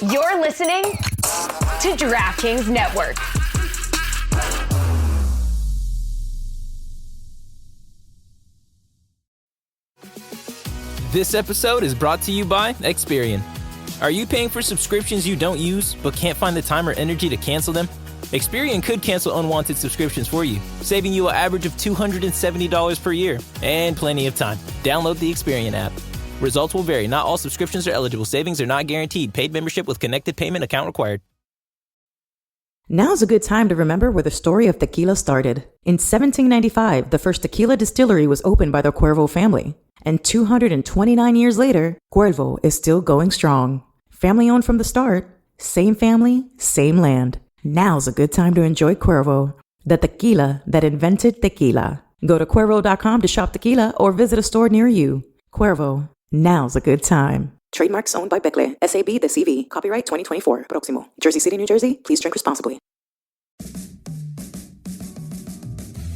You're listening to DraftKings Network. This episode is brought to you by Experian. Are you paying for subscriptions you don't use but can't find the time or energy to cancel them? Experian could cancel unwanted subscriptions for you, saving you an average of $270 per year and plenty of time. Download the Experian app. Results will vary. Not all subscriptions are eligible. Savings are not guaranteed. Paid membership with connected payment account required. Now's a good time to remember where the story of tequila started. In 1795, the first tequila distillery was opened by the Cuervo family. And 229 years later, Cuervo is still going strong. Family owned from the start, same family, same land. Now's a good time to enjoy Cuervo, the tequila that invented tequila. Go to Cuervo.com to shop tequila or visit a store near you. Cuervo, now's a good time. Trademarks owned by Becle, SAB de CV. Copyright 2024. Próximo. Jersey City, New Jersey. Please drink responsibly.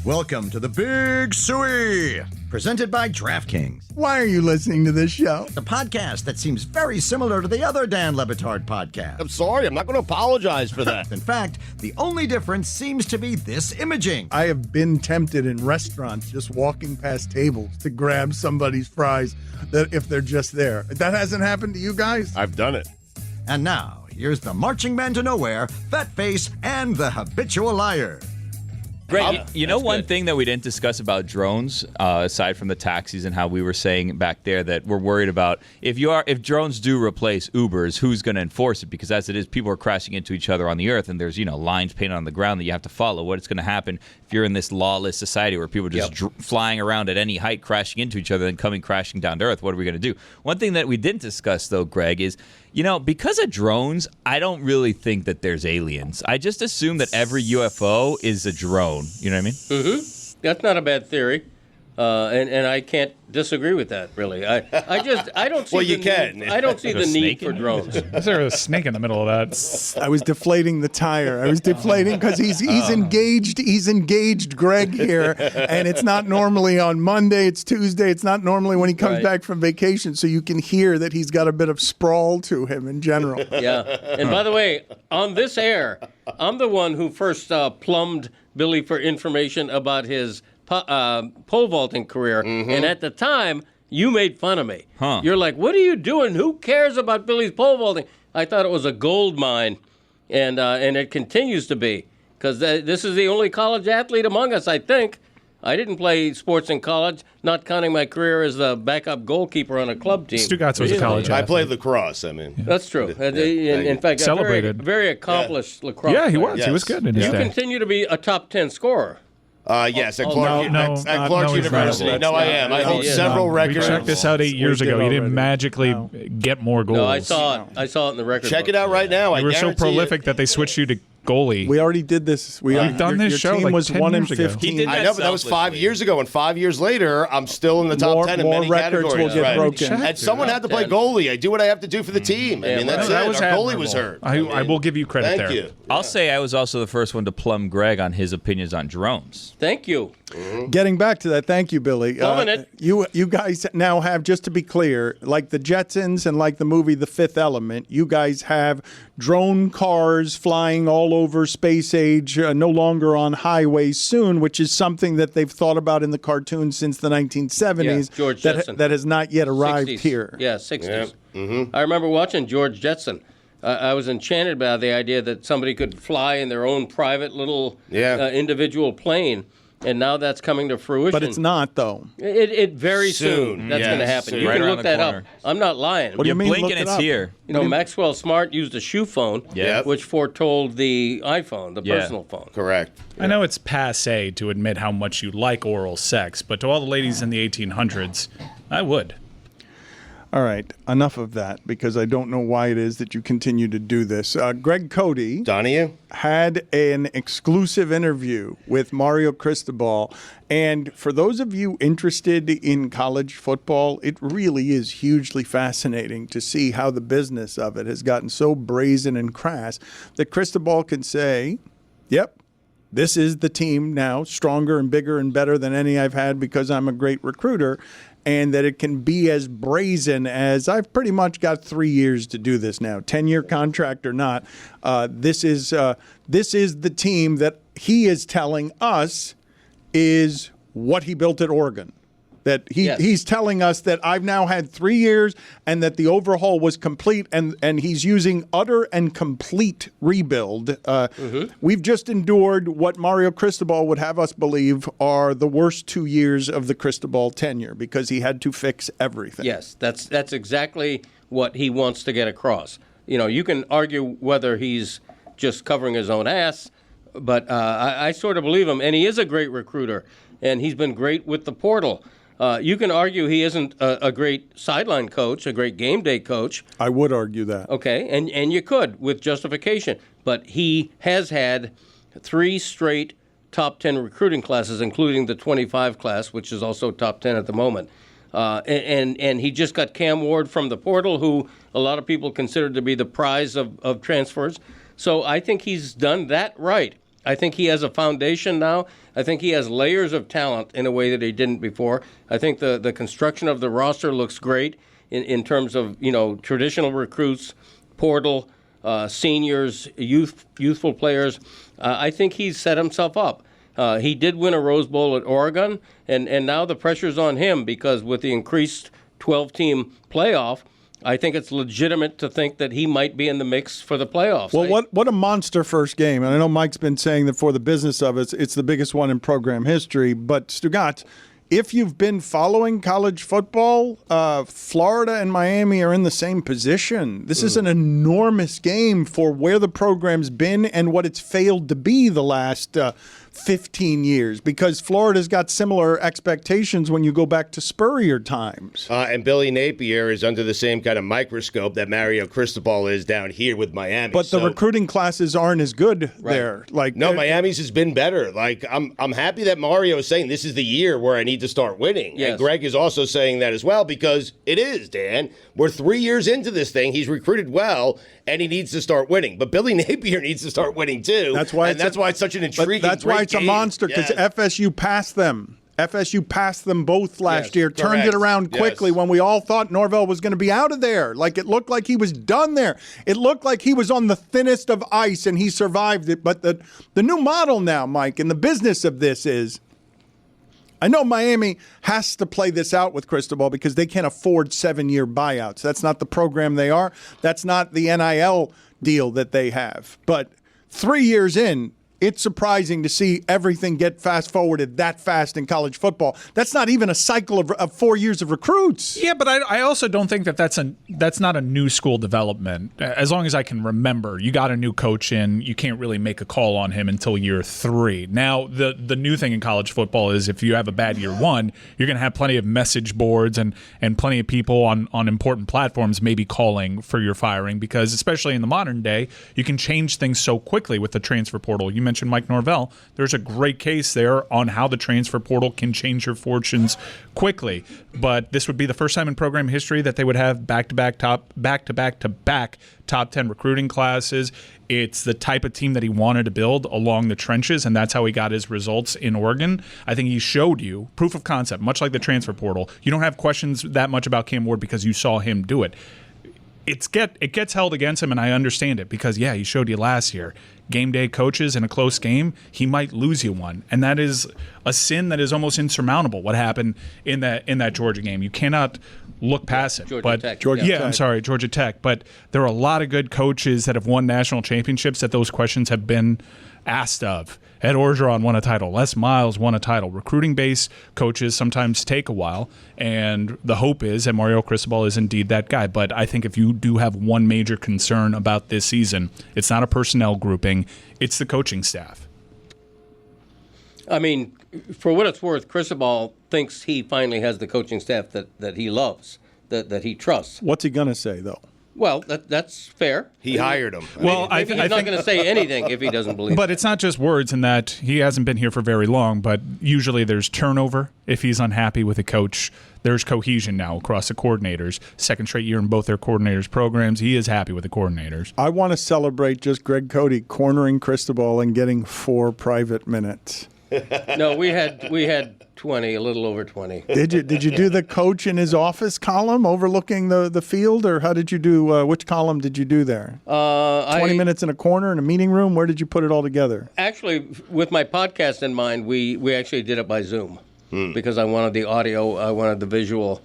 Welcome to the Big Suey, presented by DraftKings. Why are you listening to this show? The podcast that seems very similar to the other Dan Le Batard podcast. I'm sorry, I'm not going to apologize for that. In fact, the only difference seems to be this imaging. I have been tempted in restaurants just walking past tables to grab somebody's fries that if they're just there. That hasn't happened to you guys? I've done it. And now, here's the marching man to nowhere, Fat Face, and the habitual liar. Greg, you know one thing that we didn't discuss about drones, aside from the taxis and how we were saying back there that we're worried about if drones do replace Ubers, who's going to enforce it? Because as it is, people are crashing into each other on the earth, and there's lines painted on the ground that you have to follow. What's going to happen if you're in this lawless society where people are just flying around at any height, crashing into each other, and coming crashing down to earth? What are we going to do? One thing that we didn't discuss, though, Greg, is because of drones, I don't really think that there's aliens. I just assume that every UFO is a drone. You know what I mean? Mm-hmm. That's not a bad theory. And I can't disagree with that, really. I don't see I don't see the need for drones. Is there a snake in the middle of that? I was deflating the tire. I was deflating because he's engaged. He's engaged Greg here, and it's not normally on Monday. It's Tuesday. It's not normally when he comes back from vacation. So you can hear that he's got a bit of sprawl to him in general. Yeah. And by the way, on this air, I'm the one who first plumbed Billy for information about his pole vaulting career, and at the time, you made fun of me. You're like, what are you doing? Who cares about Billy's pole vaulting? I thought it was a gold mine, and it continues to be, because this is the only college athlete among us, I think. I didn't play sports in college, not counting my career as the backup goalkeeper on a club team. Stugotz was a college athlete. I played lacrosse, That's true. In fact, celebrated. Very accomplished lacrosse Yeah, he was. player. He was good in his You day. continue to be a top 10 scorer. Yes, at Clark University. No, I am. I hold several We records. checked this out 8 years ago. You didn't magically get more goals. No, I saw it. I saw it in the record. Check it out right now. You were so prolific that they switched you to goalie. We already did this. We've done this your show team like was 10 1 in years ago. 15. I know, but that was 5 years ago, and 5 years later, I'm still in the top 10 in more many records categories. will get broken. And someone had to play goalie. I do what I have to do for the team. I mean, that's it. Our goalie was hurt. I will give you credit there. Thank you. I'll say I was also the first one to plumb Greg on his opinions on drones. Thank you. Getting back to that, thank you, Billy. Plumbing it. You guys now have, just to be clear, like the Jetsons and like the movie The Fifth Element, you guys have drone cars flying all over space age, no longer on highways soon, which is something that they've thought about in the cartoons since the 1970s. Yeah, George Jetson. That has not yet arrived 60s. here. Yeah, 60s. I remember watching George Jetson. I was enchanted by the idea that somebody could fly in their own private little individual plane. And now that's coming to fruition. But it's not, though. It very soon that's going to happen. Soon. You Right can around look the that corner. up. I'm not lying. What do you mean, blink look and it it's up? here. Maxwell Smart used a shoe phone, which foretold the iPhone, the personal phone. Correct. I know it's passé to admit how much you like oral sex, but to all the ladies in the 1800s, I would. All right, enough of that, because I don't know why it is that you continue to do this. Greg Cote Donahue had an exclusive interview with Mario Cristobal, and for those of you interested in college football, it really is hugely fascinating to see how the business of it has gotten so brazen and crass that Cristobal can say, yep, this is the team now, stronger and bigger and better than any I've had because I'm a great recruiter. and that it can be as brazen as I've pretty much got 3 years to do this now, 10-year contract or not. This is the team that he is telling us is what he built at Oregon. That he's telling us that I've now had 3 years and that the overhaul was complete, and he's using utter and complete rebuild. We've just endured what Mario Cristobal would have us believe are the worst 2 years of the Cristobal tenure because he had to fix everything. Yes, that's exactly what he wants to get across. You know, you can argue whether he's just covering his own ass, but I sort of believe him, and he is a great recruiter, and he's been great with the portal. You can argue he isn't a great sideline coach, a great game day coach. I would argue that. Okay, and you could with justification. But he has had 3 straight top 10 recruiting classes, including the 25 class, which is also top 10 at the moment. And he just got Cam Ward from the portal, who a lot of people consider to be the prize of transfers. So I think he's done that right. I think he has a foundation now. I think he has layers of talent in a way that he didn't before. I think the construction of the roster looks great in terms of, you know, traditional recruits, portal, seniors, youthful players. I think he's set himself up. He did win a Rose Bowl at Oregon, and now the pressure's on him because with the increased 12-team playoff, I think it's legitimate to think that he might be in the mix for the playoffs. Well, what a monster first game. And I know Mike's been saying that for the business of it, it's the biggest one in program history. But Stugotz, if you've been following college football, Florida and Miami are in the same position. This is an enormous game for where the program's been and what it's failed to be the last 15 years, because Florida's got similar expectations when you go back to Spurrier times. And Billy Napier is under the same kind of microscope that Mario Cristobal is down here with Miami. But the recruiting classes aren't as good there. Like no, Miami's has been better. Like I'm happy that Mario is saying this is the year where I need to start winning. Yes. And Greg is also saying that as well, because it is, Dan. We're 3 years into this thing. He's recruited well, and he needs to start winning. But Billy Napier needs to start winning too. That's why it's such an intriguing. That's why it's a monster, because FSU passed them. FSU passed them both last year, turned it around quickly when we all thought Norvell was going to be out of there. Like, it looked like he was done there. It looked like he was on the thinnest of ice, and he survived it. But the new model now, Mike, and the business of this is, I know Miami has to play this out with Cristobal because they can't afford 7-year buyouts. That's not the program they are. That's not the NIL deal that they have. But 3 years in, it's surprising to see everything get fast-forwarded that fast in college football. That's not even a cycle of 4 years of recruits. Yeah, but I also don't think that's not a new school development. As long as I can remember, you got a new coach in, you can't really make a call on him until year 3. Now, the new thing in college football is if you have a bad year 1, you're going to have plenty of message boards and plenty of people on important platforms maybe calling for your firing, because especially in the modern day, you can change things so quickly with the transfer portal. You mentioned Mike Norvell. There's a great case there on how the transfer portal can change your fortunes quickly. But this would be the first time in program history that they would have back-to-back top 10 recruiting classes. It's the type of team that he wanted to build along the trenches, and that's how he got his results in Oregon. I think he showed you proof of concept, much like the transfer portal. You don't have questions that much about Cam Ward because you saw him do it. It gets held against him, and I understand it because, yeah, he showed you last year. Game day coaches in a close game, he might lose you one. And that is a sin that is almost insurmountable, what happened in that Georgia game. You cannot look past it. Georgia Tech. I'm sorry, Georgia Tech. But there are a lot of good coaches that have won national championships that those questions have been asked of. Ed Orgeron won a title. Les Miles won a title. Recruiting-based coaches sometimes take a while, and the hope is that Mario Cristobal is indeed that guy. But I think if you do have one major concern about this season, it's not a personnel grouping, it's the coaching staff. I mean, for what it's worth, Cristobal thinks he finally has the coaching staff that he loves, that he trusts. What's he going to say, though? Well, that's fair. He hired him. Well, I think he's not going to say anything if he doesn't believe But it. it's not just words in that he hasn't been here for very long, but usually there's turnover if he's unhappy with a coach. There's cohesion now across the coordinators. Second straight year in both their coordinators' programs. He is happy with the coordinators. I want to celebrate just Greg Cote cornering Cristobal and getting 4 private minutes. No, we had 20, a little over 20. Did you do the coach in his office column overlooking the field, or how did you do? Which column did you do there? 20 minutes in a corner in a meeting room. Where did you put it all together? Actually, with my podcast in mind, we actually did it by Zoom because I wanted the audio, I wanted the visual.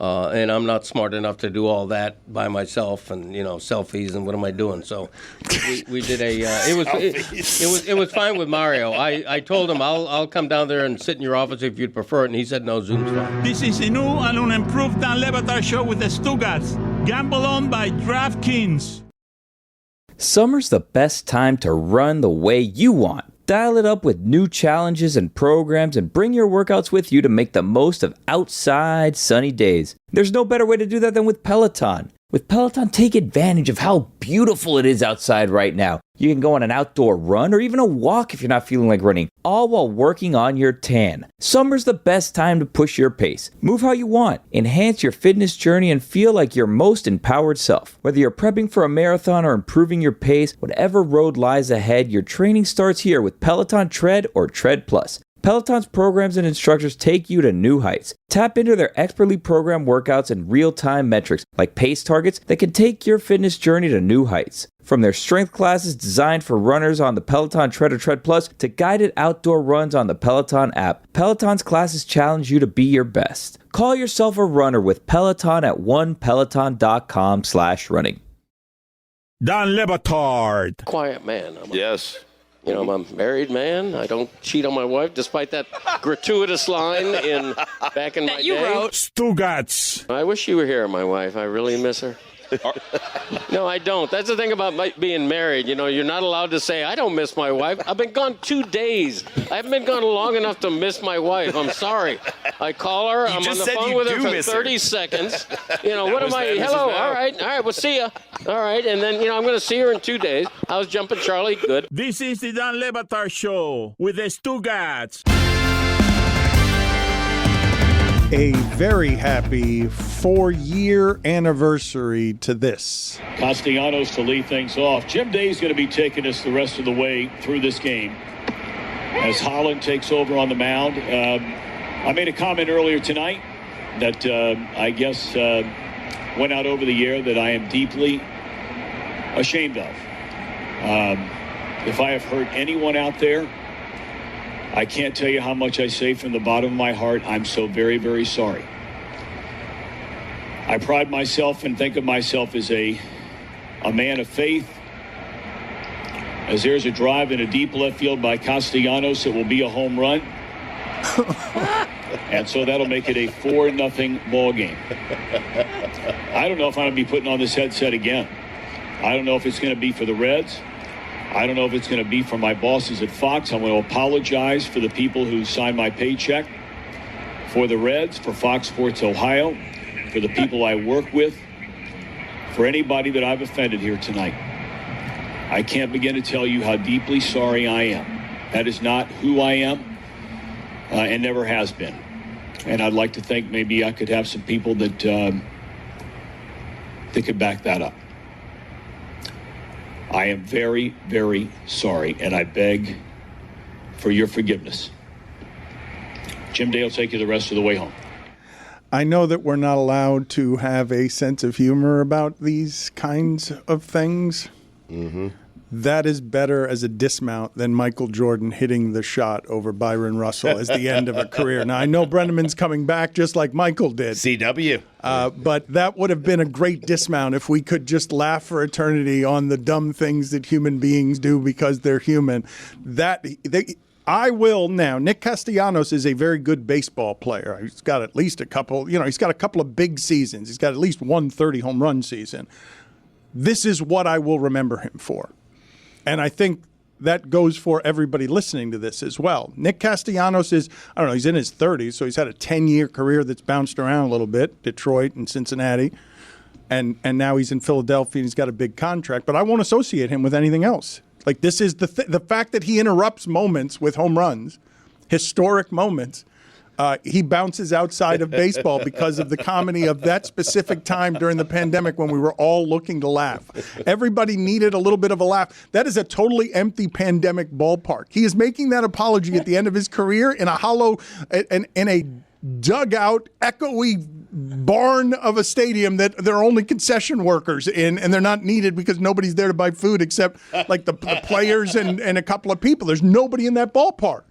And I'm not smart enough to do all that by myself, and selfies and what am I doing? So we did a. It was fine with Mario. I told him I'll come down there and sit in your office if you'd prefer it, and he said no, Zoom's fine. This is a new and unimproved Dan Le Batard show with the Stugotz. Gamble on by DraftKings. Summer's the best time to run the way you want. Dial it up with new challenges and programs and bring your workouts with you to make the most of outside sunny days. There's no better way to do that than with Peloton. With Peloton, take advantage of how beautiful it is outside right now. You can go on an outdoor run or even a walk if you're not feeling like running, all while working on your tan. Summer's the best time to push your pace. Move how you want, enhance your fitness journey, and feel like your most empowered self. Whether you're prepping for a marathon or improving your pace, whatever road lies ahead, your training starts here with Peloton Tread or Tread Plus. Peloton's programs and instructors take you to new heights. Tap into their expertly programmed workouts and real-time metrics like pace targets that can take your fitness journey to new heights. From their strength classes designed for runners on the Peloton Tread or Tread Plus to guided outdoor runs on the Peloton app, Peloton's classes challenge you to be your best. Call yourself a runner with Peloton at onepeloton.com/running. Dan Le Batard. Quiet man. Yes. I'm a married man. I don't cheat on my wife, despite that gratuitous line back in my day. Stugotz. I wish you were here, my wife. I really miss her. No, I don't. That's the thing about being married. You're not allowed to say, I don't miss my wife. I've been gone 2 days. I haven't been gone long enough to miss my wife. I'm sorry. I call her. I'm on the phone with her for 30 seconds. What am I? Hello. All right. We'll see ya. All right. And then, I'm going to see her in 2 days. How's Jumpin' Charlie? Good. This is the Dan Le Batard show with the Stugotz. A very happy 4-year anniversary to this. Castellanos to lead things off. Jim Day's going to be taking us the rest of the way through this game as Holland takes over on the mound. I made a comment earlier tonight that I guess went out over the air that I am deeply ashamed of. If I have hurt anyone out there, I can't tell you how much I say from the bottom of my heart. I'm so very, very sorry. I pride myself and think of myself as a man of faith. As there's a drive in a deep left field by Castellanos, it will be a home run. And so that'll make it a 4-0 ball game. I don't know if I'm going to be putting on this headset again. I don't know if it's going to be for the Reds. I don't know if it's going to be for my bosses at Fox. I'm going to apologize for the people who signed my paycheck, for the Reds, for Fox Sports Ohio, for the people I work with, for anybody that I've offended here tonight. I can't begin to tell you how deeply sorry I am. That is not who I am and never has been. And I'd like to think maybe I could have some people that could back that up. I am very, very sorry, and I beg for your forgiveness. Jim Day will take you the rest of the way home. I know that we're not allowed to have a sense of humor about these kinds of things. Mm-hmm. That is better as a dismount than Michael Jordan hitting the shot over Byron Russell as the end of a career. Now, I know Brennaman's coming back just like Michael did. CW. But that would have been a great dismount if we could just laugh for eternity on the dumb things that human beings do because they're human. I will now. Nick Castellanos is a very good baseball player. He's got at least a couple, he's got a couple of big seasons. He's got at least one 30 home run season. This is what I will remember him for. And I think that goes for everybody listening to this as well. Nick Castellanos is, he's in his 30s, so he's had a 10-year career that's bounced around a little bit, Detroit and Cincinnati, and now he's in Philadelphia and he's got a big contract. But I won't associate him with anything else. Like, this is the fact that he interrupts moments with home runs, historic moments, he bounces outside of baseball because of the comedy of that specific time during the pandemic when we were all looking to laugh. Everybody needed a little bit of a laugh. That is a totally empty pandemic ballpark. He is making that apology at the end of his career in a hollow, in a dugout, echoey barn of a stadium that there are only concession workers in, and they're not needed because nobody's there to buy food except like the players and a couple of people. There's nobody in that ballpark.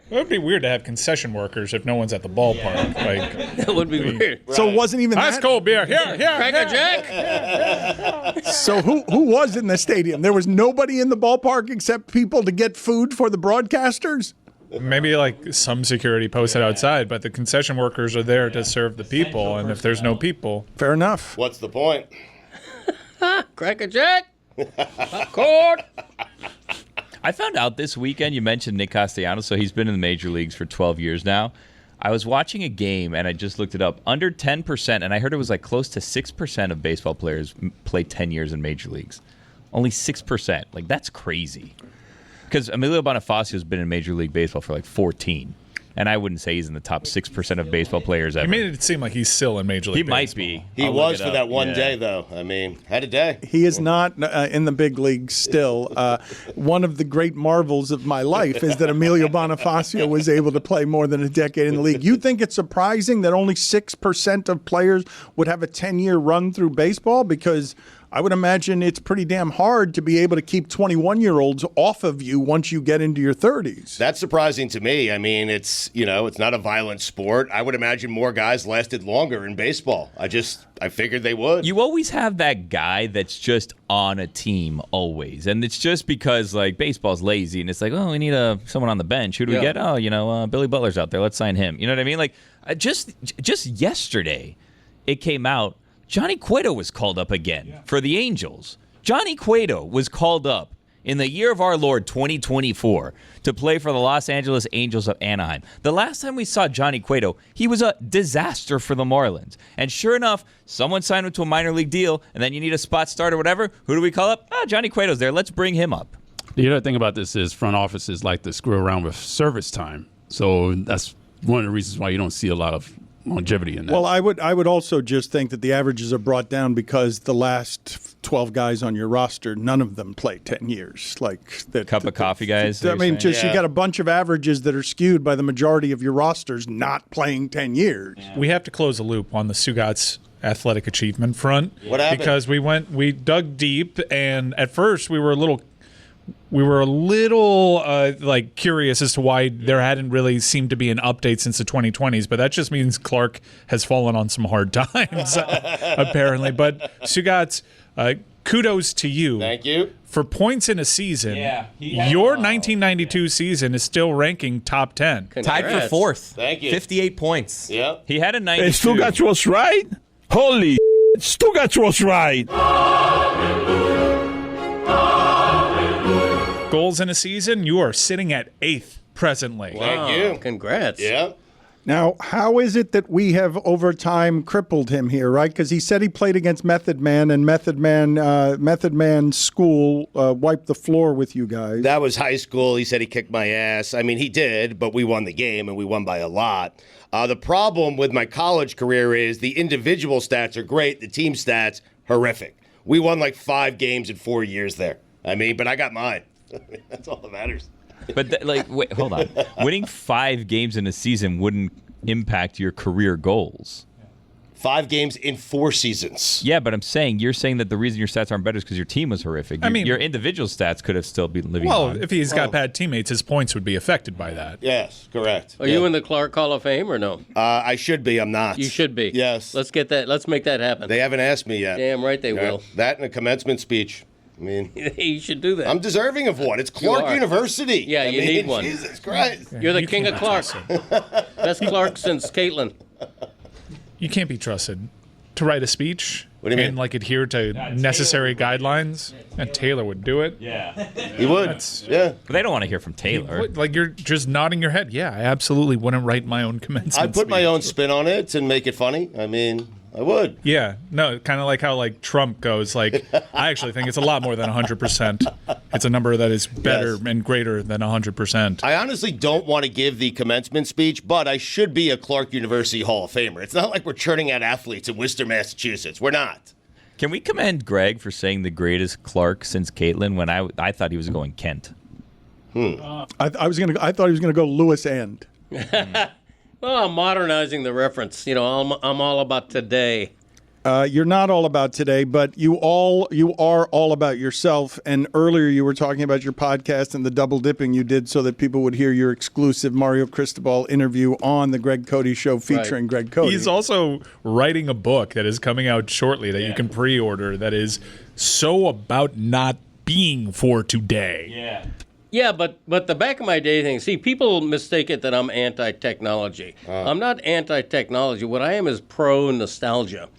It would be weird to have concession workers if no one's at the ballpark. Like that would be weird. So it wasn't even ice cold beer. Here. Cracker Jack. So who was in the stadium? There was nobody in the ballpark except people to get food for the broadcasters? Maybe like some security posted outside, but the concession workers are there to serve the people, and if there's no people... Fair enough. What's the point? Cracker Jack. Court. I found out this weekend, you mentioned Nick Castellanos, so he's been in the major leagues for 12 years now. I was watching a game, and I just looked it up. Under 10%, and I heard it was like close to 6% of baseball players play 10 years in major leagues. Only 6%. Like, that's crazy. Because Emilio Bonifacio has been in Major League Baseball for like 14. And I wouldn't say he's in the top 6% of baseball players ever. You made it seem like he's still in Major League Baseball. He might be. He was for that one day, though. I mean, had a day. He is not in the big leagues still. One of the great marvels of my life is that Emilio Bonifacio was able to play more than a decade in the league. You think it's surprising that only 6% of players would have a 10-year run through baseball? Because I would imagine it's pretty damn hard to be able to keep 21-year-olds off of you once you get into your 30s. That's surprising to me. I mean, it's not a violent sport. I would imagine more guys lasted longer in baseball. I figured they would. You always have that guy that's just on a team always. And it's just because, like, baseball's lazy, and it's like, oh, we need someone on the bench. Who do we get? Oh, Billy Butler's out there. Let's sign him. You know what I mean? Like, just yesterday, it came out, Johnny Cueto was called up again for the Angels. Johnny Cueto was called up in the year of our Lord 2024 to play for the Los Angeles Angels of Anaheim. The last time we saw Johnny Cueto, he was a disaster for the Marlins. And sure enough, someone signed him to a minor league deal, and then you need a spot start or whatever. Who do we call up? Johnny Cueto's there. Let's bring him up. The other thing about this is front offices like to screw around with service time. So that's one of the reasons why you don't see a lot of longevity in that. Well, I would also just think that the averages are brought down because the last 12 guys on your roster, none of them play 10 years. Like that cup of coffee guys. I mean, you got a bunch of averages that are skewed by the majority of your rosters not playing 10 years. Yeah. We have to close a loop on the Stugotz athletic achievement front. What happened? Because we dug deep, and at first we were a little like curious as to why there hadn't really seemed to be an update since the 2020s, but that just means Clark has fallen on some hard times, apparently. But Stugotz, kudos to you. Thank you. For points in a season, your 1992 season is still ranking top 10. Congrats. Tied for fourth. Thank you. 58 points. Yeah. He had a 92. Stugotz was right? Holy Stugotz was right. Goals in a season, you are sitting at 8th presently. Thank you. Congrats. Yeah. Now, how is it that we have over time crippled him here, right? Because he said he played against Method Man, and Method Man's school wiped the floor with you guys. That was high school. He said he kicked my ass. I mean, he did, but we won the game, and we won by a lot. The problem with my college career is the individual stats are great. The team stats, horrific. We won like 5 games in 4 years there. I mean, but I got mine. That's all that matters. But wait, hold on. Winning 5 games in a season wouldn't impact your career goals. 5 games in 4 seasons. Yeah, but you're saying that the reason your stats aren't better is because your team was horrific. Your individual stats could have still been living on. Well, if he's got bad teammates, his points would be affected by that. Yes, correct. Are you in the Clark Hall of Fame or no? I should be. I'm not. You should be. Yes. Let's get that. Let's make that happen. They haven't asked me yet. Damn right they will. That and a commencement speech. I mean, you should do that. I'm deserving of one. It's Clark University. Yeah, you need one. Jesus Christ. You're the king of Clark. Best Clark since Caitlin. You can't be trusted to write a speech. What do you mean? And adhere to necessary guidelines. And Taylor would do it. Yeah. He would. Yeah. But they don't want to hear from Taylor. You're just nodding your head. Yeah, I absolutely wouldn't write my own commencement I'd put my speech. own spin on it and make it funny. I mean, I would. Yeah, no, kind of like how like Trump goes. Like, I actually think it's a lot more than 100%. It's a number that is better and greater than 100%. I honestly don't want to give the commencement speech, but I should be a Clark University Hall of Famer. It's not like we're churning out athletes in Worcester, Massachusetts. We're not. Can we commend Greg for saying the greatest Clark since Caitlin when I thought he was going Kent? I thought he was gonna go Lewis End. Well, I'm modernizing the reference. You know, I'm all about today. You're not all about today, but you are all about yourself. And earlier you were talking about your podcast and the double dipping you did so that people would hear your exclusive Mario Cristobal interview on the Greg Cote Show featuring Greg Cote. He's also writing a book that is coming out shortly that you can pre-order that is so about not being for today. Yeah. Yeah, but the back of my day thing, see, people mistake it that I'm anti-technology. I'm not anti-technology. What I am is pro-nostalgia.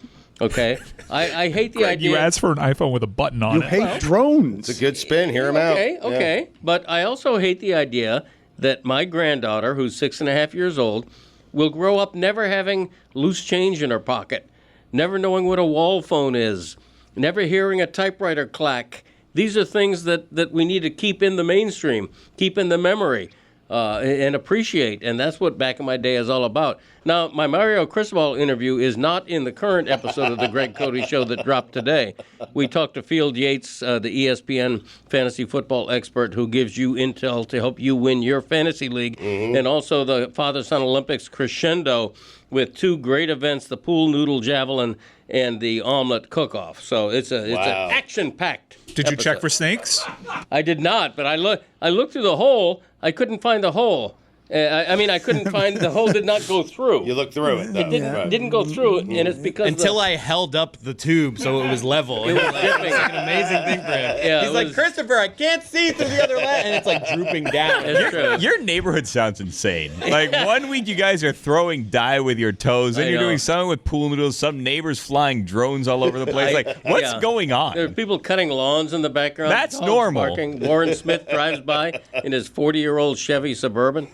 Okay? I hate the Greg, idea. you asked for an iPhone with a button on You it. hate drones. It's a good spin. Hear him out. Okay. But I also hate the idea that my granddaughter, who's 6.5 years old, will grow up never having loose change in her pocket, never knowing what a wall phone is, never hearing a typewriter clack. These are things that we need to keep in the mainstream, keep in the memory, and appreciate. And that's what Back in My Day is all about. Now, my Mario Cristobal interview is not in the current episode of the Greg Cote Show that dropped today. We talked to Field Yates, the ESPN fantasy football expert who gives you intel to help you win your fantasy league, and also the Father-Son Olympics crescendo with two great events, the pool noodle javelin and the omelet cook-off. So it's an action-packed Did you check for snakes? I did not, but I looked through the hole. I couldn't find the hole. I couldn't find the hole. Did not go through. You looked through it, though. It didn't go through, and it's because until I held up the tube so it was level. It was It's like an amazing thing for him. Yeah, He's like, Christopher, I can't see through the other leg, and it's like drooping down. It's true. Your neighborhood sounds insane. Like 1 week you guys are throwing dye with your toes, then I you're know. doing something with pool noodles, some neighbors flying drones all over the place. Like, what's going on? There are people cutting lawns in the background. That's dogs normal. Barking. Warren Smith drives by in his 40-year-old Chevy Suburban.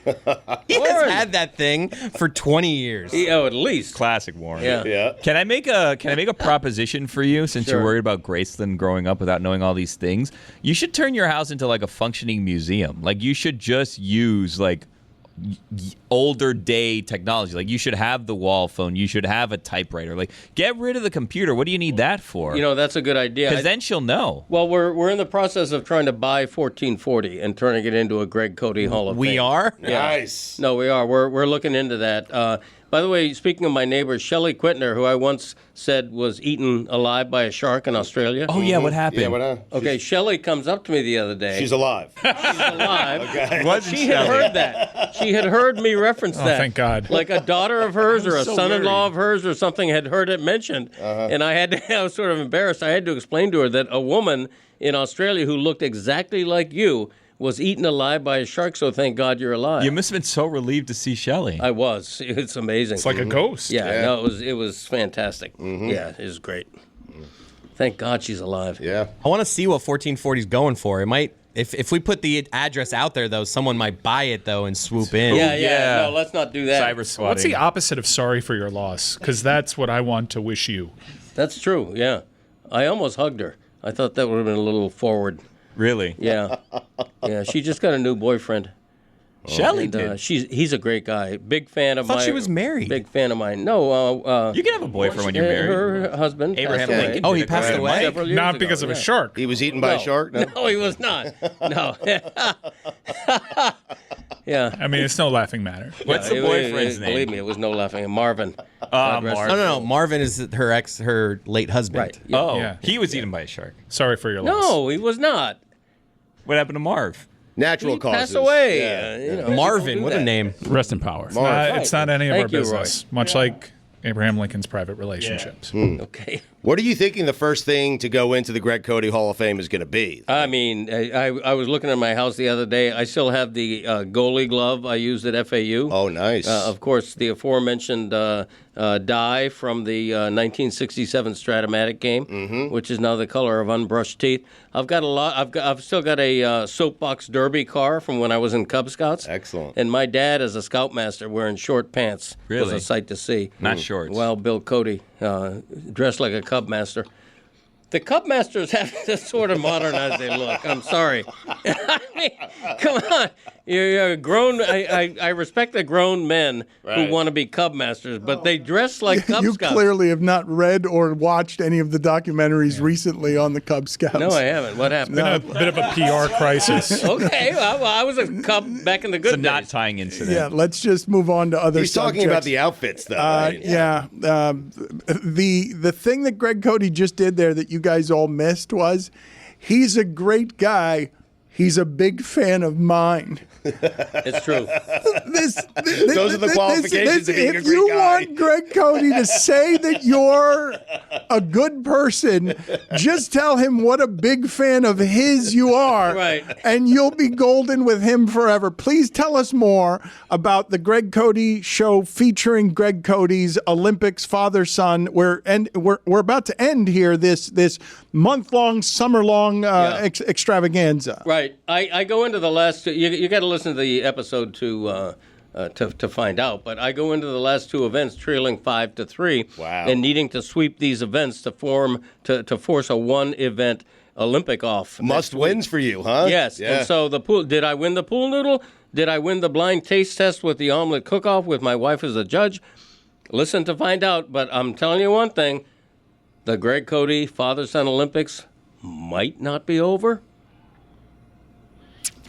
He has had that thing for 20 years. At least. Classic Warren. Yeah. Can I make a proposition for you since Sure. you're worried about Graceland growing up without knowing all these things? You should turn your house into like a functioning museum. Like you should just use like older day technology. Like you should have the wall phone. You should have a typewriter. Like get rid of the computer. What do you need that for? You know, that's a good idea. Because then she'll know. Well, we're in the process of trying to buy 1440 and turning it into a Greg Cote Hall of Fame. We are? Yeah. Nice. No, we are. We're looking into that. By the way, speaking of my neighbor, Shelly Quitner, who I once said was eaten alive by a shark in Australia. Oh, yeah, what happened? Yeah, what happened? Okay, Shelly comes up to me the other day. She's alive. She's alive. Okay. Wasn't She had Shelly. heard that. She had heard me reference that. thank God. Like a daughter of hers or a so son-in-law worried. of hers or something had heard it mentioned. And I was sort of embarrassed. I had to explain to her that a woman in Australia who looked exactly like you was eaten alive by a shark, so thank God you're alive. You must have been so relieved to see Shelly. I was. It's amazing. It's like a ghost. Yeah, no, it was fantastic. Yeah, it was great. Thank God she's alive. Yeah. I want to see what 1440 is going for. It might, if we put the address out there, though, someone might buy it, though, and swoop in. Yeah. No, let's not do that. Cyber swatting. What's the opposite of sorry for your loss? Because that's what I want to wish you. That's true, yeah. I almost hugged her. I thought that would have been a little forward. Really? Yeah. Yeah, she just got a new boyfriend. Shelly And, did. he's a great guy. Big fan of I thought mine. she was married. Big fan of mine. No, You can have a boyfriend when you're married. Her husband. Abraham passed away. Lincoln. Oh, he did a passed great away? amount. Several years Not ago, because of a yeah. shark. He was eaten by a shark? No, he was not. No. Yeah. I mean, it's no laughing matter. What's the boyfriend's name? Believe me, it was no laughing. Marvin. Marvin. No. Marvin is her late husband. Right. Yeah. Oh, Yeah. he was eaten by a shark. Sorry for your loss. No, he was not. What happened to Marv? Natural He causes. passed away. Yeah. You know, Marvin, don't what do a that. name. Rest in power. It's not any of Thank our you, Roy. business. Much like Abraham Lincoln's private relationships. Okay. What are you thinking the first thing to go into the Greg Cote Hall of Fame is going to be? I mean, I was looking at my house the other day. I still have the goalie glove I used at FAU. Oh, nice. Of course, the aforementioned die from the 1967 Stratomatic game, which is now the color of unbrushed teeth. I've got a lot. I've still got a soapbox derby car from when I was in Cub Scouts. Excellent. And my dad, as a scoutmaster, wearing short pants, was Really? a sight to see. Not shorts. Well, Bill Cote, dressed like a Cub master. The Cub Masters have to sort of modernize their look. I'm sorry. I mean, come on. You're a grown. I respect the grown men who want to be Cub Masters, but they dress like Cub You Scouts. clearly have not read or watched any of the documentaries recently on the Cub Scouts. No, I haven't. What happened? Bit of a PR crisis. Okay, well, I was a Cub back in the good It's a days. not tying incident. Yeah, let's just move on to other He's talking subjects. about the outfits, though. Right? The thing that Greg Cote just did there that you guys all missed was he's a great guy. He's a big fan of mine. It's true. Those are the qualifications of being a great If you guy. want Greg Cote to say that you're a good person, just tell him what a big fan of his you are, Right. and you'll be golden with him forever. Please tell us more about the Greg Cote show featuring Greg Cote's Olympics father-son. We're about to end here this month-long, summer-long extravaganza. Right. I go into the last two. You got to listen to the episode to find out. But I go into the last two events trailing 5-3. Wow. And needing to sweep these events to force a one-event Olympic off. Must wins for you, huh? Yes. Yeah. And so the pool. Did I win the pool noodle? Did I win the blind taste test with the omelet cook-off with my wife as a judge? Listen to find out. But I'm telling you one thing: the Greg Cote father-son Olympics might not be over.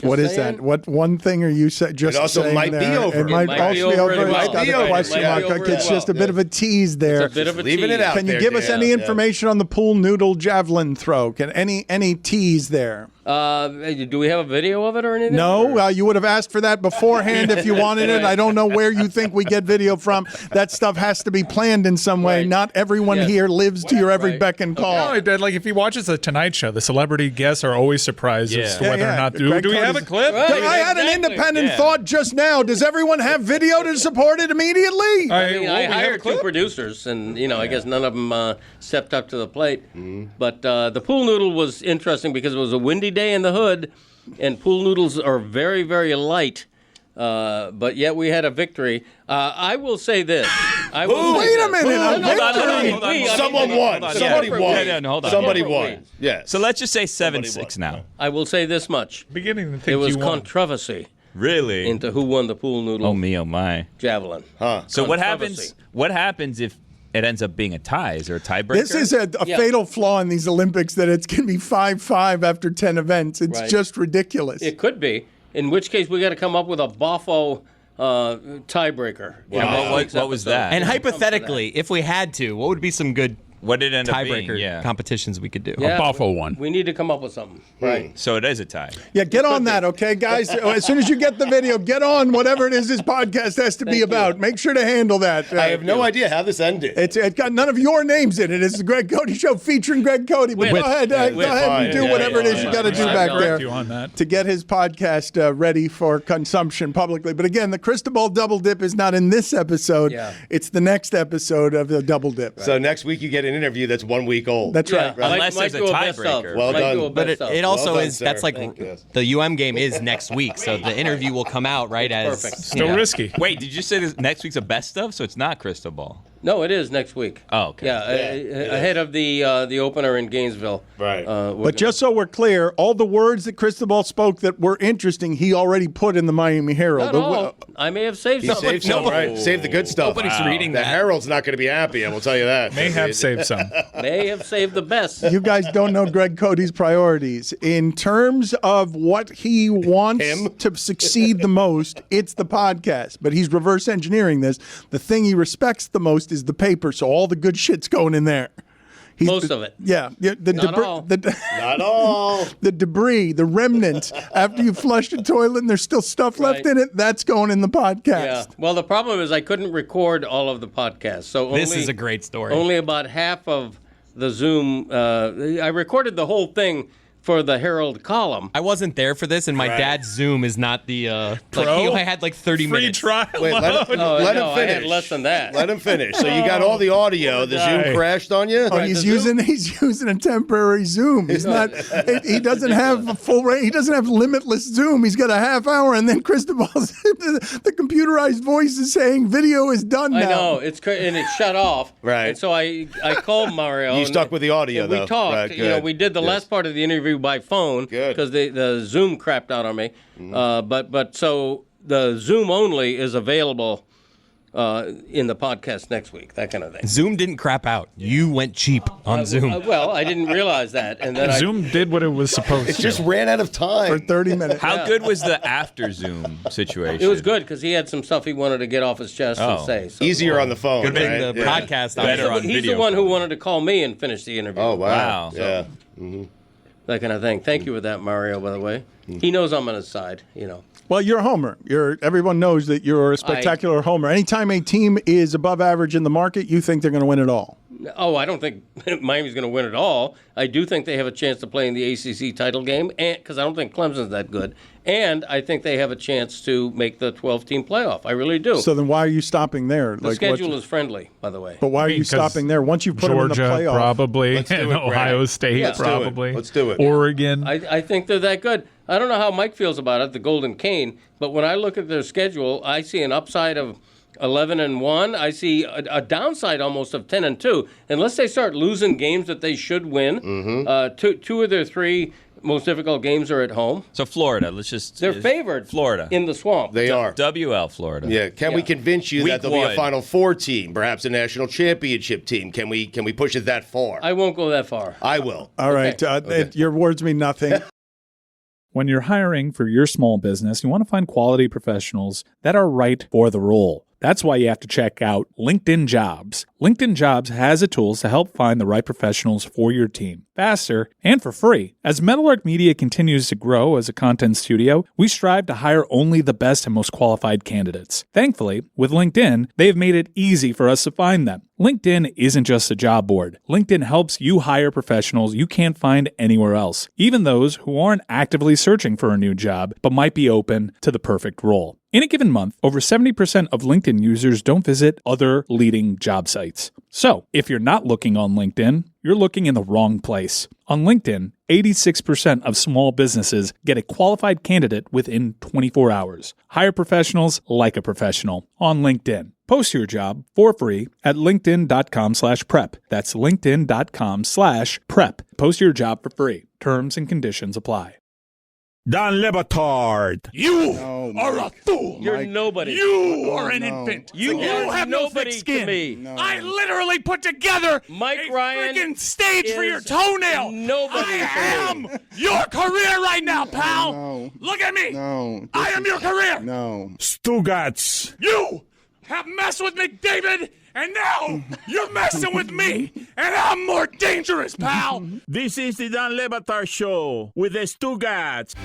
What is saying. that? What one thing are you just It also saying might be there? over. It might also be over. as It's well. got Might be a over. question Might mark. be over It's as just a well. bit of a tease there. It's a bit of a Leaving it tease. out Can you there, give us Dan. any Yeah. information on the pool noodle javelin throw? Can any tease there? Do we have a video of it or anything? No, you would have asked for that beforehand if you wanted it. I don't know where you think we get video from. That stuff has to be planned in some way. Right. Not everyone Yes. here lives to your every Right. beck and call. No, like if he watches the Tonight Show, the celebrity guests are always surprised as to Yeah, whether yeah. or not Greg do we have a Cote's- clip? Right. I had an Exactly. independent thought just now. Does everyone have video to support it immediately? I hired two producers, and I guess none of them stepped up to the plate. But the pool noodle was interesting because it was a windy day in the hood, and pool noodles are very, very light. But yet we had a victory. I will say this. Wait a minute. Hold on. Someone won. Somebody won. Yeah, no, hold on. Somebody Corporate won. wins. Yes. So let's just say 7-6 now. I will say this much. Beginning to think It was you won. controversy Really? into who won the pool noodle Oh me, oh my. javelin. So what Controversy. happens if it ends up being a tie? Is there a tiebreaker? This is a Yeah. fatal flaw in these Olympics that it's going to be 5-5 after 10 events. It's Right. just ridiculous. It could be. In which case, we got to come up with a Boffo tiebreaker. What was that? And hypothetically, if we had to, what would be some good What did it end up being? tiebreaker Yeah. competitions we could do? Yeah, Buffalo one. We need to come up with something. Right. So it is a tie. Yeah, get on that, okay, guys? As soon as you get the video, get on whatever it is this podcast has to be about. Make sure to handle that. I have no idea how this ended. It's got none of your names in it. It's the Greg Cote Show featuring Greg Cote. But go ahead and do whatever it is you got to do back there You on that. to get his podcast ready for consumption publicly. But again, the Cristobal Double Dip is not in this episode. Yeah. It's the next episode of the Double Dip. So next week you get an interview that's 1 week old. That's right. Unless there's a do best tiebreaker. of. Well Might done. do a But best of. it also Well done, is sir. that's like Thank you. the UM game is next week, so the interview will come out right as perfect. Still risky. Wait, did you say this next week's a best of? So it's not Cristobal. No, it is next week. Oh, okay. Yeah, ahead of the opener in Gainesville. Right. But just so we're clear, all the words that Cristobal spoke that were interesting, he already put in the Miami Herald. not all. I may have saved He some. saved some, right? Saved the good stuff. Nobody's reading The that. Herald's not going to be happy, I will tell you that. May have saved some. May have saved the best. You guys don't know Greg Cote's priorities. In terms of what he wants to succeed the most, it's the podcast. But he's reverse engineering this. The thing he respects the most is the paper, so all the good shit's going in there. Most of it. Yeah. The Not all. Not all. The debris, the remnant, after you flush the toilet and there's still stuff left in it, that's going in the podcast. Yeah. Well, the problem is I couldn't record all of the podcasts. So This is a great story. Only about half of the Zoom. I recorded the whole thing for the Herald column. I wasn't there for this, and my dad's Zoom is not the Pro? Like, he only had like 30 Free minutes. trial. Wait, let him I finish. had less than that. Let him finish. So you got all the audio. The Zoom crashed on you. Oh, he's using a temporary Zoom. He's not. He doesn't have a full rate. He doesn't have limitless Zoom. He's got a half hour, and then Cristobal's the computerized voice is saying video is done now. I know and it's shut off. Right. And so I called Mario. You stuck with the audio, and though. We talked. Right, you know, we did the last part of the interview by phone because the Zoom crapped out on me. But so the Zoom only is available in the podcast next week. That kind of thing. Zoom didn't crap out. You went cheap on Zoom. Well, I didn't realize that, and then Zoom did what it was supposed to. It just ran out of time for 30 minutes. How good was the after Zoom situation? It was good because he had some stuff he wanted to get off his chest and say. So. Easier on the phone. Good thing the podcast better on He's video. the one who wanted to call me and finish the interview. Oh wow! So, that kind of thing. Thank you for that, Mario. By the way, he knows I'm on his side. You know. Well, you're a homer. Everyone knows that you're a spectacular homer. Anytime a team is above average in the market, you think they're going to win it all. Oh, I don't think Miami's going to win it all. I do think they have a chance to play in the ACC title game, because I don't think Clemson's that good. And I think they have a chance to make the 12-team playoff. I really do. So then why are you stopping there? The schedule is friendly, by the way. But why are you stopping there? Once you put them in the Georgia playoff. probably, and Ohio State probably. Let's do it. Oregon. I think they're that good. I don't know how Mike feels about it, the Golden Cane, but when I look at their schedule, I see an upside of 11-1. I see a downside almost of 10-2. Unless they start losing games that they should win, two of their three most difficult games are at home. So Florida, they're favored. Florida in the swamp. They are. WL Florida. Yeah. Can we convince you that Week there'll be one. a Final Four team, perhaps a national championship team? Can we push it that far? I won't go that far. I will. All right. Your words mean nothing. When you're hiring for your small business, you want to find quality professionals that are right for the role. That's why you have to check out LinkedIn Jobs. LinkedIn Jobs has the tools to help find the right professionals for your team faster and for free. As Meadowlark Media continues to grow as a content studio, we strive to hire only the best and most qualified candidates. Thankfully, with LinkedIn, they've made it easy for us to find them. LinkedIn isn't just a job board. LinkedIn helps you hire professionals you can't find anywhere else, even those who aren't actively searching for a new job but might be open to the perfect role. In a given month, over 70% of LinkedIn users don't visit other leading job sites. So, if you're not looking on LinkedIn, you're looking in the wrong place. On LinkedIn, 86% of small businesses get a qualified candidate within 24 hours. Hire professionals like a professional on LinkedIn. Post your job for free at linkedin.com/prep. That's linkedin.com/prep. Post your job for free. Terms and conditions apply. Don Le Batard. You are a fool. You're nobody. You are an infant. You have no nobody thick skin. to me. I literally put together Mike a Ryan freaking stage for your is toenail. nobody I to me. am your career right now, pal. No. Look at me. No. I am your career. No. Stugotz. You have messed with McDavid, and now you're messing with me, and I'm more dangerous, pal. This is the Don Le Batard Show with the Stugotz.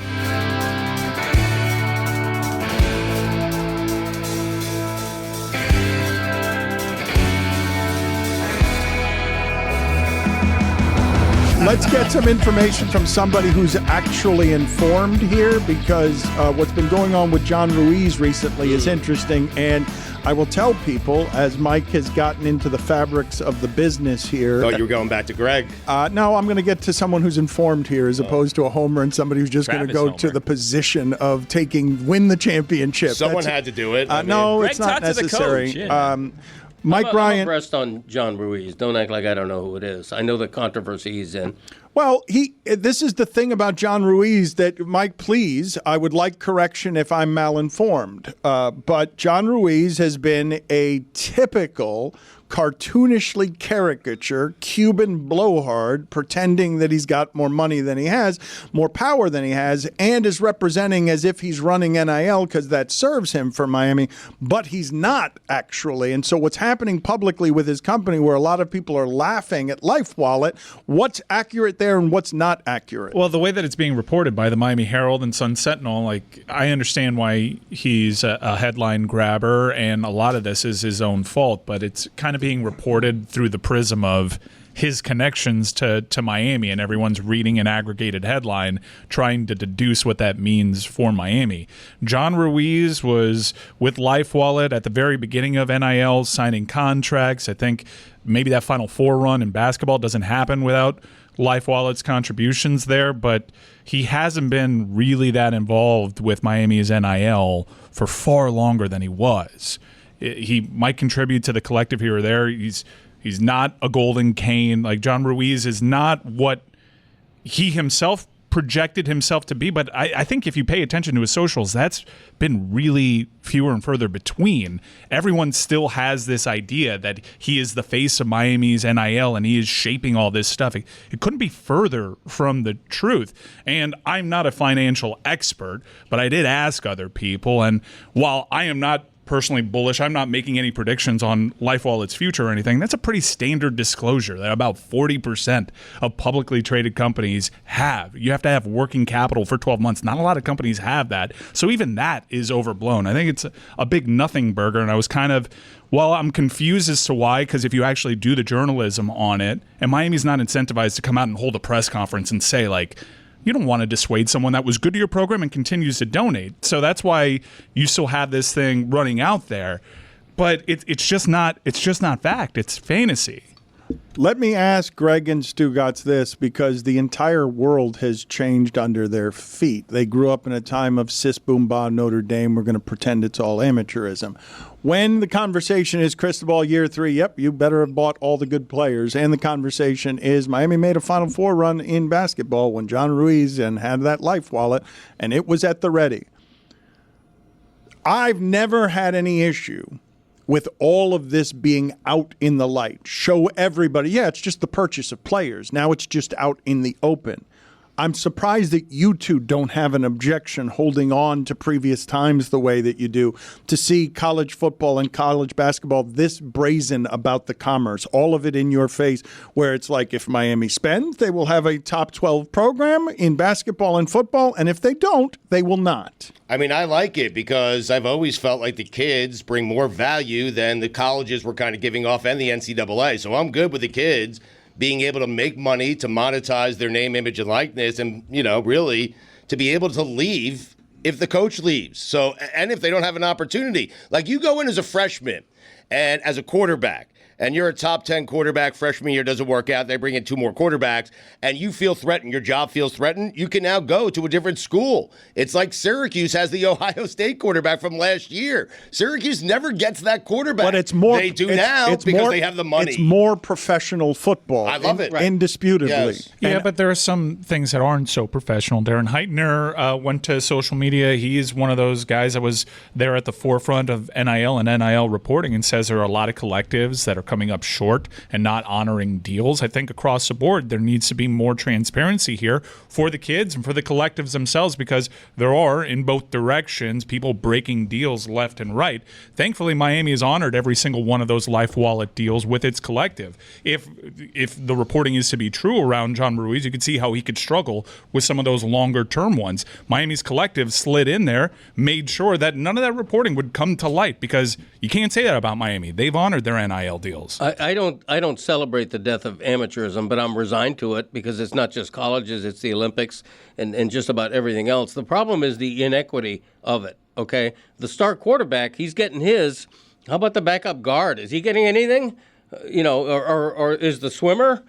Let's get some information from somebody who's actually informed here, because what's been going on with John Ruiz recently is interesting. And I will tell people, as Mike has gotten into the fabrics of the business here. Thought you were going back to Greg. No, I'm going to get to someone who's informed here as opposed to a homer and somebody who's just going to go to the position of win the championship. Someone had to do it. No, Greg it's not talked to the necessary. coach, Mike Bryant. I'm impressed on John Ruiz. Don't act like I don't know who it is. I know the controversy he's in. Well, this is the thing about John Ruiz that, Mike, please, I would like correction if I'm malinformed. But John Ruiz has been a typical cartoonishly caricature Cuban blowhard, pretending that he's got more money than he has, more power than he has, and is representing as if he's running NIL because that serves him for Miami, but he's not actually. And so what's happening publicly with his company, where a lot of people are laughing at LifeWallet, what's accurate there and what's not accurate? Well, the way that it's being reported by the Miami Herald and Sun Sentinel, I understand why he's a headline grabber, and a lot of this is his own fault, but it's kind of being reported through the prism of his connections to Miami, and everyone's reading an aggregated headline trying to deduce what that means for Miami. John Ruiz was with LifeWallet at the very beginning of NIL, signing contracts. I think maybe that Final Four run in basketball doesn't happen without LifeWallet's contributions there, but he hasn't been really that involved with Miami's NIL for far longer than he was. He might contribute to the collective here or there. He's not a golden cane. Like, John Ruiz is not what he himself projected himself to be, but I think if you pay attention to his socials, that's been really fewer and further between. Everyone still has this idea that he is the face of Miami's NIL and he is shaping all this stuff. It couldn't be further from the truth. And I'm not a financial expert, but I did ask other people, and while I am not personally bullish, I'm not making any predictions on LifeWallet's future or anything. That's a pretty standard disclosure that about 40% of publicly traded companies have. You have to have working capital for 12 months. Not a lot of companies have that. So even that is overblown. I think it's a big nothing burger, and I was kind of, well, I'm confused as to why, because if you actually do the journalism on it, and Miami's not incentivized to come out and hold a press conference and say, like, you don't want to dissuade someone that was good to your program and continues to donate. So that's why you still have this thing running out there. But it's just not fact. It's fantasy. Let me ask Greg and Stugotz this, because the entire world has changed under their feet. They grew up in a time of sis boom ba Notre Dame. We're going to pretend it's all amateurism. When the conversation is Cristobal year 3, yep, you better have bought all the good players. And the conversation is Miami made a Final Four run in basketball when John Ruiz and had that LifeWallet, and it was at the ready. I've never had any issue with all of this being out in the light. Show everybody, yeah, it's just the purchase of players. Now it's just out in the open. I'm surprised that you two don't have an objection holding on to previous times the way that you do, to see college football and college basketball this brazen about the commerce, all of it in your face, where it's like, if Miami spends, they will have a top 12 program in basketball and football, and if they don't, they will not. I mean, I like it because I've always felt like the kids bring more value than the colleges were kind of giving off, and the NCAA. So I'm good with the kids being able to make money, to monetize their name, image, and likeness, and, you know, really to be able to leave if the coach leaves. So, and if they don't have an opportunity. Like, you go in as a freshman and as a quarterback, and you're a top 10 quarterback, freshman year doesn't work out, they bring in 2 more quarterbacks, and you feel threatened, your job feels threatened, you can now go to a different school. It's like Syracuse has the Ohio State quarterback from last year. Syracuse never gets that quarterback. But it's more, they do now because they have the money. It's more professional football. I love it. Indisputably. Yes. Yeah, but there are some things that aren't so professional. Darren Heitner went to social media. He is one of those guys that was there at the forefront of NIL and NIL reporting, and says there are a lot of collectives that are coming up short and not honoring deals. I think across the board there needs to be more transparency here for the kids and for the collectives themselves, because there are, in both directions, people breaking deals left and right. Thankfully, Miami has honored every single one of those LifeWallet deals with its collective. If the reporting is to be true around John Ruiz, you could see how he could struggle with some of those longer term ones. Miami's collective slid in there, made sure that none of that reporting would come to light, because you can't say that about Miami. They've honored their NIL deals. I don't celebrate the death of amateurism, but I'm resigned to it, because it's not just colleges, it's the Olympics and just about everything else. The problem is the inequity of it, okay? The star quarterback, he's getting his. How about the backup guard? Is he getting anything? Or is the swimmer,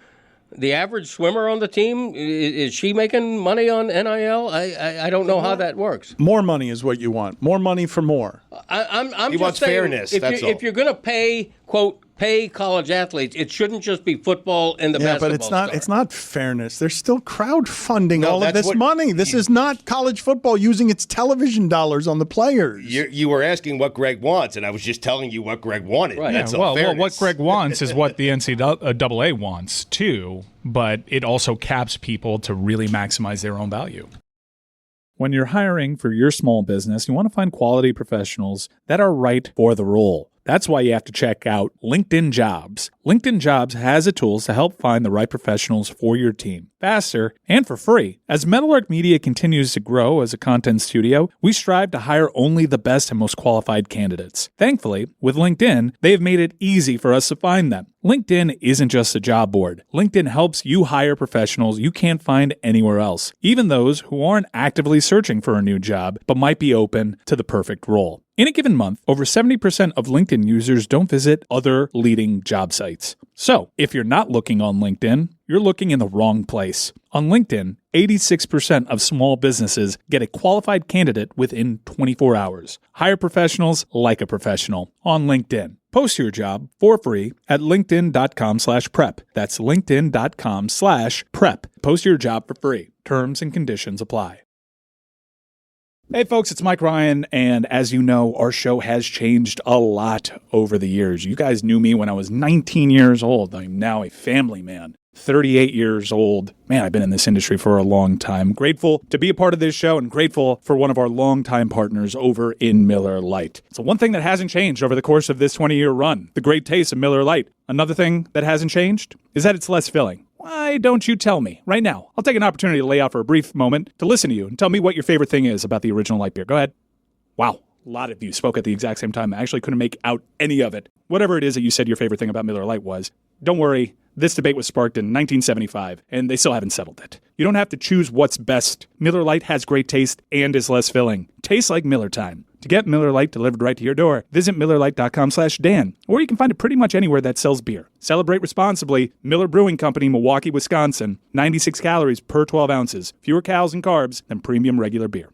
the average swimmer on the team, is she making money on NIL? I don't know how that works. More money is what you want. More money for more. I'm he just wants saying, fairness, that's all. If you're going to pay, quote, pay college athletes, it shouldn't just be football and the basketball but it's not. star. It's not fairness. They're still crowdfunding No, all of that's this money. This is not college football using its television dollars on the players. You were asking what Greg wants, and I was just telling you what Greg wanted. Right. That's Well, fairness. what Greg wants is what the NCAA wants too, but it also caps people to really maximize their own value. When you're hiring for your small business, you want to find quality professionals that are right for the role. That's why you have to check out LinkedIn Jobs. LinkedIn Jobs has the tools to help find the right professionals for your team faster and for free. As Meadowlark Media continues to grow as a content studio, we strive to hire only the best and most qualified candidates. Thankfully, with LinkedIn, they have made it easy for us to find them. LinkedIn isn't just a job board. LinkedIn helps you hire professionals you can't find anywhere else, even those who aren't actively searching for a new job but might be open to the perfect role. In a given month, over 70% of LinkedIn users don't visit other leading job sites. So, if you're not looking on LinkedIn, you're looking in the wrong place. On LinkedIn, 86% of small businesses get a qualified candidate within 24 hours. Hire professionals like a professional on LinkedIn. Post your job for free at linkedin.com/prep. That's linkedin.com/prep. Post your job for free. Terms and conditions apply. Hey folks, it's Mike Ryan, and as you know, our show has changed a lot over the years. You guys knew me when I was 19 years old. I'm now a family man. 38 years old. Man, I've been in this industry for a long time. Grateful to be a part of this show and grateful for one of our longtime partners over in Miller Lite. So one thing that hasn't changed over the course of this 20-year run, the great taste of Miller Lite. Another thing that hasn't changed is that it's less filling. Why don't you tell me right now? I'll take an opportunity to lay out for a brief moment to listen to you and tell me what your favorite thing is about the original light beer. Go ahead. Wow. A lot of you spoke at the exact same time. I actually couldn't make out any of it. Whatever it is that you said your favorite thing about Miller Lite was, don't worry. This debate was sparked in 1975, and they still haven't settled it. You don't have to choose what's best. Miller Lite has great taste and is less filling. Tastes like Miller time. To get Miller Lite delivered right to your door, visit MillerLite.com/Dan, or you can find it pretty much anywhere that sells beer. Celebrate responsibly. Miller Brewing Company, Milwaukee, Wisconsin. 96 calories per 12 ounces. Fewer calories and carbs than premium regular beer.